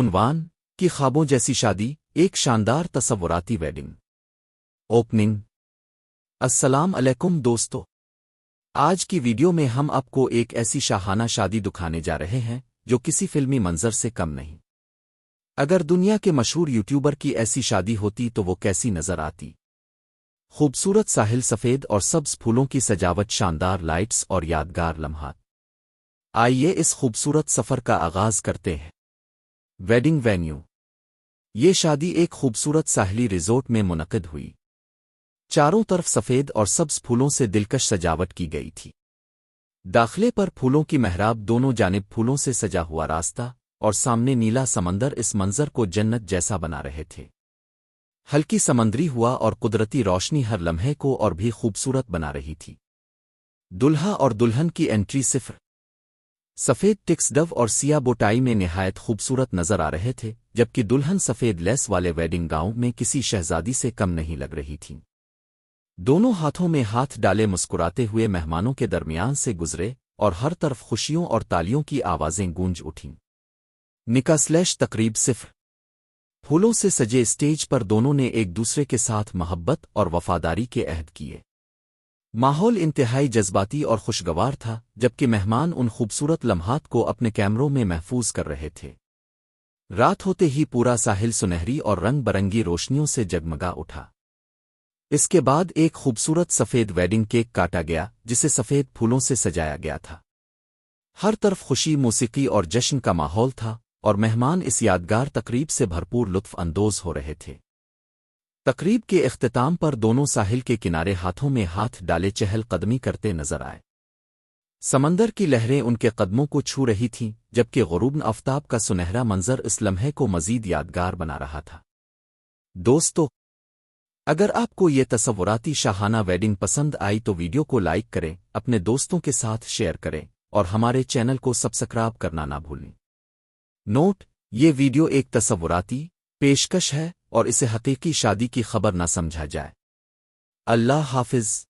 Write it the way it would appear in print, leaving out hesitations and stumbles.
عنوان کی خوابوں جیسی شادی، ایک شاندار تصوراتی ویڈنگ اوپننگ۔ السلام علیکم دوستو، آج کی ویڈیو میں ہم آپ کو ایک ایسی شاہانہ شادی دکھانے جا رہے ہیں جو کسی فلمی منظر سے کم نہیں۔ اگر دنیا کے مشہور یوٹیوبر کی ایسی شادی ہوتی تو وہ کیسی نظر آتی؟ خوبصورت ساحل، سفید اور سبز پھولوں کی سجاوٹ، شاندار لائٹس اور یادگار لمحات۔ آئیے اس خوبصورت سفر کا آغاز کرتے ہیں۔ Wedding venue. یہ شادی ایک خوبصورت ساحلی ریزورٹ میں منعقد ہوئی۔ چاروں طرف سفید اور سبز پھولوں سے دلکش سجاوٹ کی گئی تھی۔ داخلے پر پھولوں کی محراب، دونوں جانب پھولوں سے سجا ہوا راستہ اور سامنے نیلا سمندر اس منظر کو جنت جیسا بنا رہے تھے۔ ہلکی سمندری ہوا اور قدرتی روشنی ہر لمحے کو اور بھی خوبصورت بنا رہی تھی۔ دلہا اور دلہن کی انٹری صفر سفید ٹکس ڈو اور سیاہ بوٹائی میں نہایت خوبصورت نظر آ رہے تھے، جبکہ دلہن سفید لیس والے ویڈنگ گاؤن میں کسی شہزادی سے کم نہیں لگ رہی تھیں۔ دونوں ہاتھوں میں ہاتھ ڈالے مسکراتے ہوئے مہمانوں کے درمیان سے گزرے اور ہر طرف خوشیوں اور تالیوں کی آوازیں گونج اٹھیں۔ نکاح تقریب صفر پھولوں سے سجے اسٹیج پر دونوں نے ایک دوسرے کے ساتھ محبت اور وفاداری کے عہد کیے۔ ماحول انتہائی جذباتی اور خوشگوار تھا، جبکہ مہمان ان خوبصورت لمحات کو اپنے کیمروں میں محفوظ کر رہے تھے۔ رات ہوتے ہی پورا ساحل سنہری اور رنگ برنگی روشنیوں سے جگمگا اٹھا۔ اس کے بعد ایک خوبصورت سفید ویڈنگ کیک کاٹا گیا، جسے سفید پھولوں سے سجایا گیا تھا۔ ہر طرف خوشی، موسیقی اور جشن کا ماحول تھا، اور مہمان اس یادگار تقریب سے بھرپور لطف اندوز ہو رہے تھے۔ تقریب کے اختتام پر دونوں ساحل کے کنارے ہاتھوں میں ہاتھ ڈالے چہل قدمی کرتے نظر آئے۔ سمندر کی لہریں ان کے قدموں کو چھو رہی تھیں، جبکہ غروب آفتاب کا سنہرا منظر اس لمحے کو مزید یادگار بنا رہا تھا۔ دوستو، اگر آپ کو یہ تصوراتی شاہانہ ویڈنگ پسند آئی تو ویڈیو کو لائک کریں، اپنے دوستوں کے ساتھ شیئر کریں اور ہمارے چینل کو سبسکرائب کرنا نہ بھولیں۔ نوٹ: یہ ویڈیو ایک تصوراتی پیشکش ہے اور اسے حقیقی شادی کی خبر نہ سمجھا جائے۔ اللہ حافظ۔